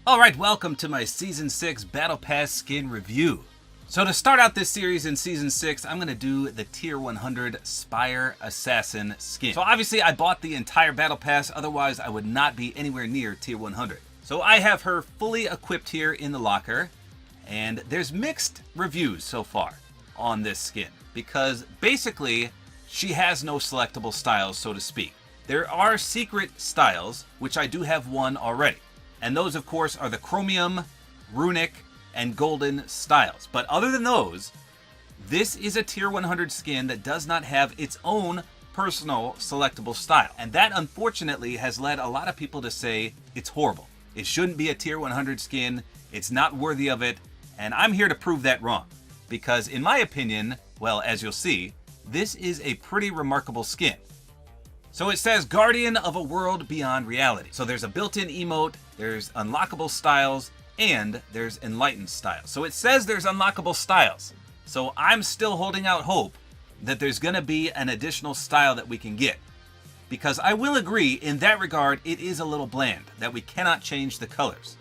Alright, welcome to my Season 6 Battle Pass skin review. So to start out this series in Season 6, I'm going to do the Tier 100 Spire Assassin skin. So obviously I bought the entire Battle Pass, otherwise I would not be anywhere near Tier 100. So I have her fully equipped here in the locker, and there's mixed reviews so far on this skin, because basically she has no selectable styles, so to speak. There are secret styles, which I do have one already. And those, of course, are the Chromium, Runic, and Golden styles. But other than those, this is a Tier 100 skin that does not have its own personal selectable style. And that, unfortunately, has led a lot of people to say it's horrible. It shouldn't be a Tier 100 skin. It's not worthy of it. And I'm here to prove that wrong. Because in my opinion, well, as you'll see, this is a pretty remarkable skin. So it says Guardian of a World Beyond Reality. So there's a built-in emote, there's unlockable styles, and there's enlightened styles. So it says there's unlockable styles. So I'm still holding out hope that there's going to be an additional style that we can get. Because I will agree, in that regard, it is a little bland, that we cannot change the colors.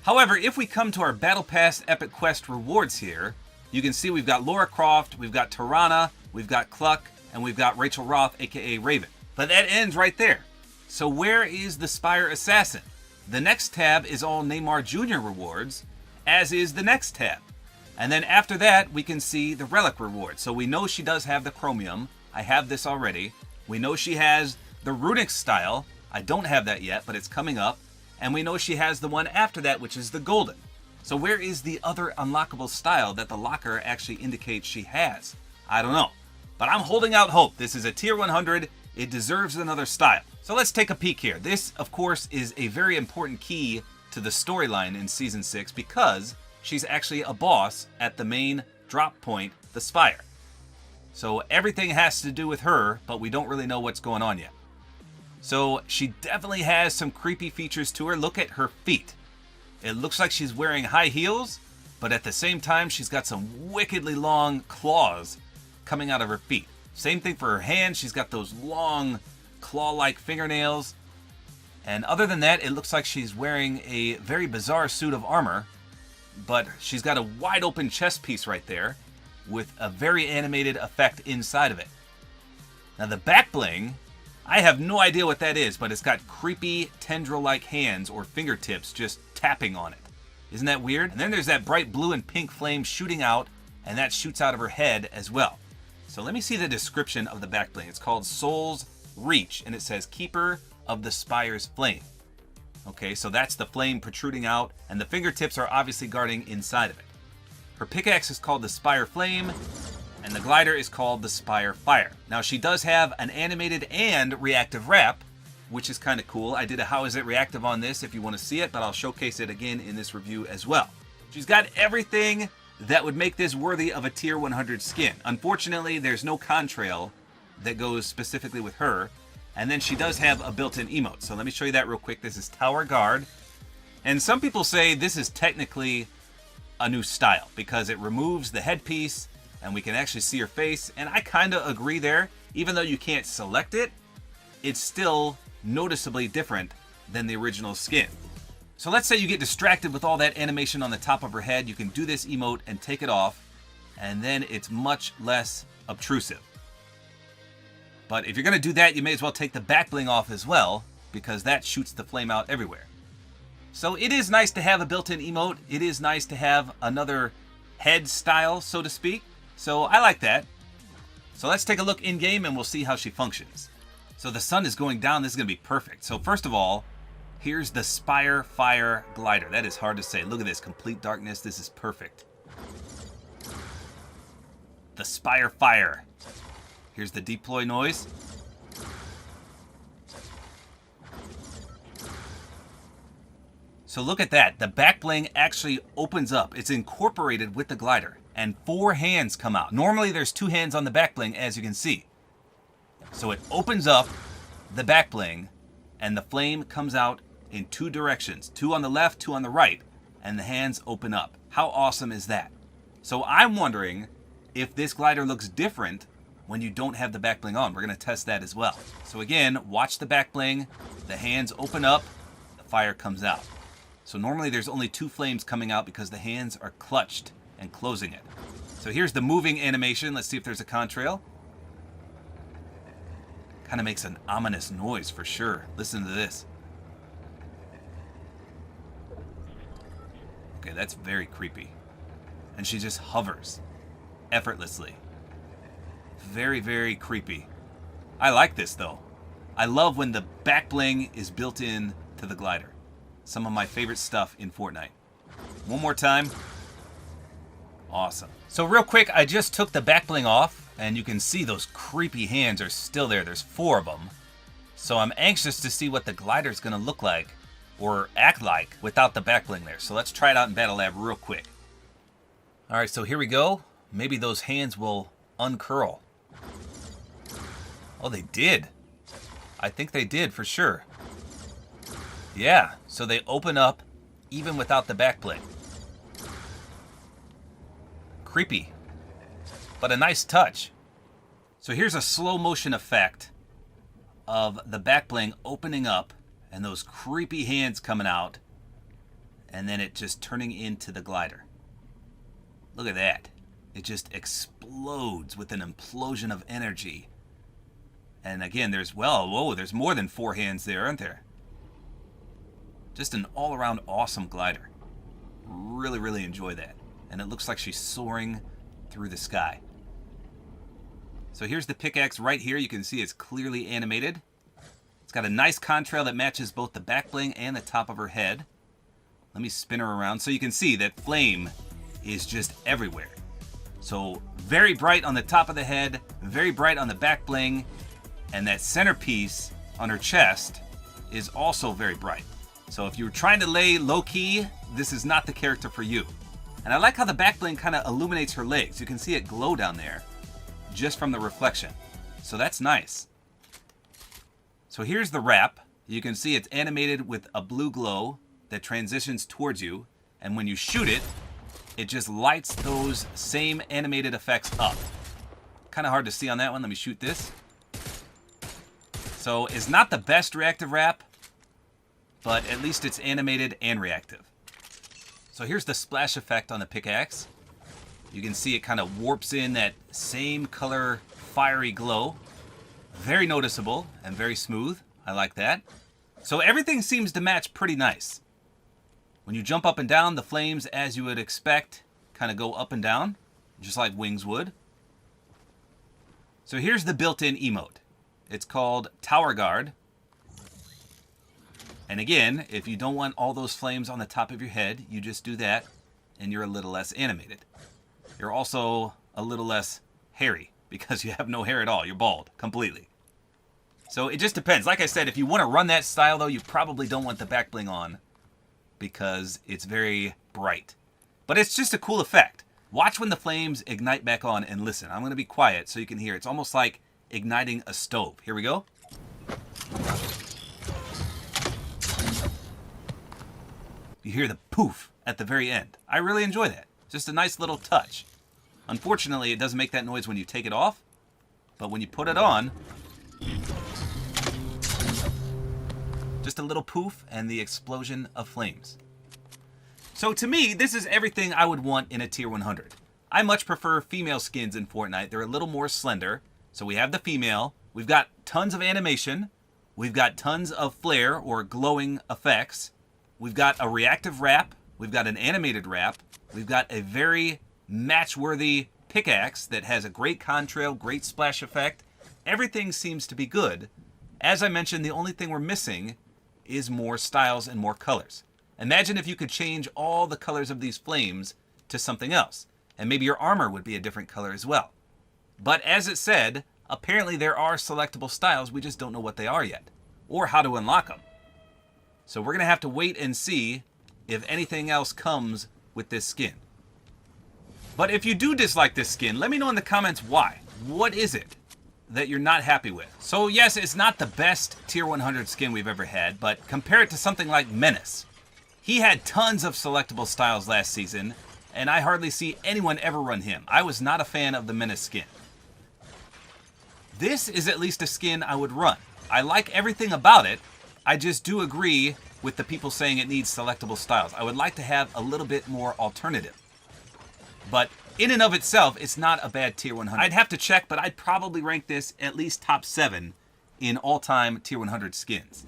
However, if we come to our Battle Pass Epic Quest rewards here, you can see we've got Lara Croft, we've got Tirana, we've got Cluck, and we've got Rachel Roth, aka Raven. But that ends right there. So where is the Spire Assassin? The next tab is all Neymar Jr. rewards, as is the next tab. And then after that, we can see the Relic rewards. So we know she does have the Chromium. I have this already. We know she has the Runic style. I don't have that yet, but it's coming up. And we know she has the one after that, which is the Golden. So where is the other unlockable style that the locker actually indicates she has? I don't know. But I'm holding out hope. This is a Tier 100. It deserves another style. So let's take a peek here. This, of course, is a very important key to the storyline in Season 6 because she's actually a boss at the main drop point, the Spire. So everything has to do with her, but we don't really know what's going on yet. So she definitely has some creepy features to her. Look at her feet. It looks like she's wearing high heels, but at the same time, she's got some wickedly long claws coming out of her feet. Same thing for her hands. She's got those long claw-like fingernails. And other than that, it looks like she's wearing a very bizarre suit of armor. But she's got a wide open chest piece right there with a very animated effect inside of it. Now the back bling, I have no idea what that is, but it's got creepy tendril-like hands or fingertips just tapping on it. Isn't that weird? And then there's that bright blue and pink flame shooting out, and that shoots out of her head as well. So let me see the description of the back bling. It's called Soul's Reach, and it says Keeper of the Spire's Flame. Okay, so that's the flame protruding out, and the fingertips are obviously guarding inside of it. Her pickaxe is called the Spire Flame, and the glider is called the Spire Fire. Now she does have an animated and reactive wrap, which is kind of cool. I did a How Is It Reactive on this if you want to see it, but I'll showcase it again in this review as well. She's got everything that would make this worthy of a Tier 100 skin. Unfortunately, there's no contrail that goes specifically with her. And then she does have a built-in emote. So let me show you that real quick. This is Tower Guard. And some people say this is technically a new style because it removes the headpiece and we can actually see her face. And I kind of agree there. Even though you can't select it, it's still noticeably different than the original skin. So let's say you get distracted with all that animation on the top of her head. You can do this emote and take it off, and then it's much less obtrusive. But if you're going to do that, you may as well take the back bling off as well, because that shoots the flame out everywhere. So it is nice to have a built-in emote. It is nice to have another head style, so to speak. So I like that. So let's take a look in-game and we'll see how she functions. So the sun is going down. This is going to be perfect. So first of all, here's the Spire Fire Glider. That is hard to say. Look at this. Complete darkness. This is perfect. The Spire Fire. Here's the deploy noise. So look at that. The back bling actually opens up. It's incorporated with the glider. And 4 hands come out. Normally there's 2 hands on the back bling, as you can see. So it opens up the back bling, and the flame comes out in 2 directions. 2 on the left, 2 on the right. And the hands open up. How awesome is that? So I'm wondering if this glider looks different when you don't have the back bling on. We're going to test that as well. So again, watch the back bling. The hands open up. The fire comes out. So normally there's only 2 flames coming out because the hands are clutched and closing it. So here's the moving animation. Let's see if there's a contrail. Kind of makes an ominous noise for sure. Listen to this. Okay, that's very creepy. And she just hovers effortlessly. Very, very creepy. I like this though. I love when the back bling is built in to the glider. Some of my favorite stuff in Fortnite. One more time. Awesome. So real quick, I just took the back bling off, and you can see those creepy hands are still there. There's 4 of them. So I'm anxious to see what the glider is going to look like or act like without the back bling there. So let's try it out in Battle Lab real quick. All right, so here we go. Maybe those hands will uncurl. Oh, they did. I think they did for sure. Yeah, so they open up even without the back bling. Creepy, but a nice touch. So here's a slow motion effect of the back bling opening up and those creepy hands coming out, and then it just turning into the glider. Look at that. It just explodes with an implosion of energy. And again, there's more than 4 hands there, aren't there? Just an all-around awesome glider. Really, really enjoy that. And it looks like she's soaring through the sky. So here's the pickaxe right here. You can see it's clearly animated. It's got a nice contrail that matches both the back bling and the top of her head. Let me spin her around so you can see that flame is just everywhere. So very bright on the top of the head, very bright on the back bling, and that centerpiece on her chest is also very bright. So if you're trying to lay low-key, this is not the character for you. And I like how the back bling kind of illuminates her legs. You can see it glow down there just from the reflection. So that's nice. So here's the wrap. You can see it's animated with a blue glow that transitions towards you. And when you shoot it, it just lights those same animated effects up. Kind of hard to see on that one. Let me shoot this. So it's not the best reactive wrap, but at least it's animated and reactive. So here's the splash effect on the pickaxe. You can see it kind of warps in that same color fiery glow. Very noticeable and very smooth. I like that. So everything seems to match pretty nice. When you jump up and down, the flames, as you would expect, kind of go up and down, just like wings would. So here's the built-in emote. It's called Tower Guard. And again, if you don't want all those flames on the top of your head, you just do that, and you're a little less animated. You're also a little less hairy, because you have no hair at all. You're bald, completely. So it just depends. Like I said, if you want to run that style, though, you probably don't want the back bling on, because it's very bright. But it's just a cool effect. Watch when the flames ignite back on and listen. I'm going to be quiet so you can hear. It's almost like igniting a stove. Here we go. You hear the poof at the very end. I really enjoy that. Just a nice little touch. Unfortunately, it doesn't make that noise when you take it off, but when you put it on, just a little poof and the explosion of flames. So to me, this is everything I would want in a tier 100. I much prefer female skins in Fortnite. They're a little more slender. So we have the female. We've got tons of animation. We've got tons of flare or glowing effects. We've got a reactive wrap. We've got an animated wrap. We've got a very match-worthy pickaxe that has a great contrail, great splash effect. Everything seems to be good. As I mentioned, the only thing we're missing is more styles and more colors. Imagine if you could change all the colors of these flames to something else. And maybe your armor would be a different color as well. But as it said, apparently there are selectable styles. We just don't know what they are yet, or how to unlock them. So we're going to have to wait and see if anything else comes with this skin. But if you do dislike this skin, let me know in the comments why. What is it that you're not happy with? So yes, it's not the best tier 100 skin we've ever had, but compare it to something like Menace. He had tons of selectable styles last season, and I hardly see anyone ever run him. I was not a fan of the Menace skin. This is at least a skin I would run. I like everything about it. I just do agree with the people saying it needs selectable styles. I would like to have a little bit more alternative. But in and of itself, it's not a bad tier 100. I'd have to check, but I'd probably rank this at least top 7 in all-time tier 100 skins.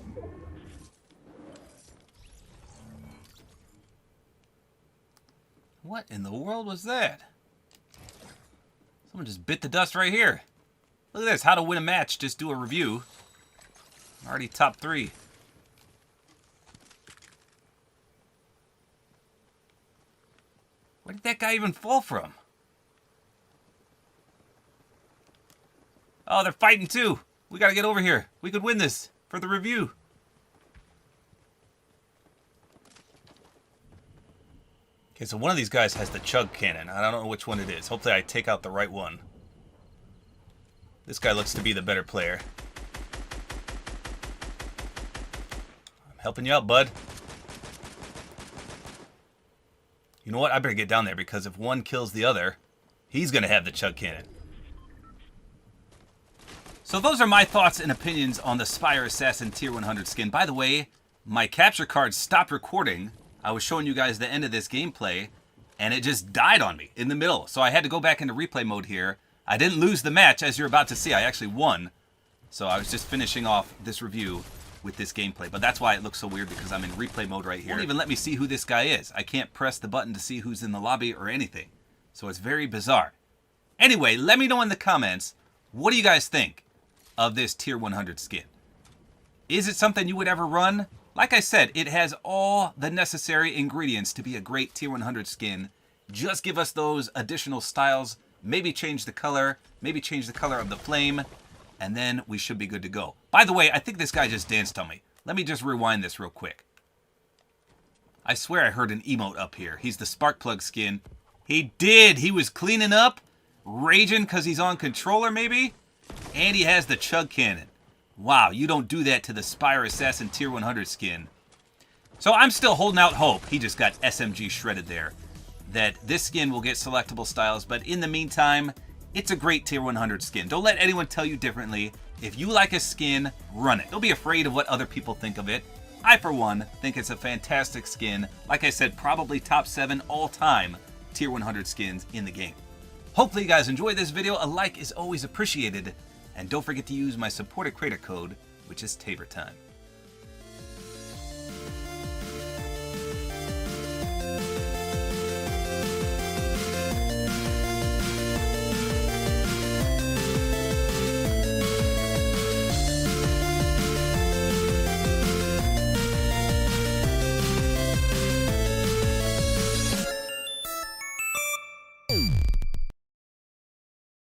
What in the world was that? Someone just bit the dust right here. Look at this, how to win a match, just do a review. I'm already top 3. Where did that guy even fall from? Oh, they're fighting too. We gotta get over here. We could win this for the review. Okay, so one of these guys has the chug cannon. I don't know which one it is. Hopefully I take out the right one. This guy looks to be the better player. I'm helping you out, bud. You know what? I better get down there because if one kills the other, he's going to have the chug cannon. So those are my thoughts and opinions on the Spire Assassin Tier 100 skin. By the way, my capture card stopped recording. I was showing you guys the end of this gameplay, and it just died on me in the middle. So I had to go back into replay mode here. I didn't lose the match, as you're about to see. I actually won. So I was just finishing off this review with this gameplay. But that's why it looks so weird, because I'm in replay mode right here. It won't even let me see who this guy is. I can't press the button to see who's in the lobby or anything. So it's very bizarre. Anyway, let me know in the comments, what do you guys think of this Tier 100 skin? Is it something you would ever run? Like I said, it has all the necessary ingredients to be a great Tier 100 skin. Just give us those additional styles. Maybe change the color. Maybe change the color of the flame. And then we should be good to go. By the way, I think this guy just danced on me. Let me just rewind this real quick. I swear I heard an emote up here. He's the Sparkplug skin. He did! He was cleaning up, raging because he's on controller maybe? And he has the chug cannon. Wow, you don't do that to the Spire Assassin Tier 100 skin. So I'm still holding out hope. He just got SMG shredded there. That this skin will get selectable styles, but in the meantime, it's a great Tier 100 skin. Don't let anyone tell you differently. If you like a skin, run it. Don't be afraid of what other people think of it. I, for one, think it's a fantastic skin. Like I said, probably top 7 all-time Tier 100 skins in the game. Hopefully you guys enjoyed this video. A like is always appreciated. And don't forget to use my Support-A-Creator Code, which is Tabor time.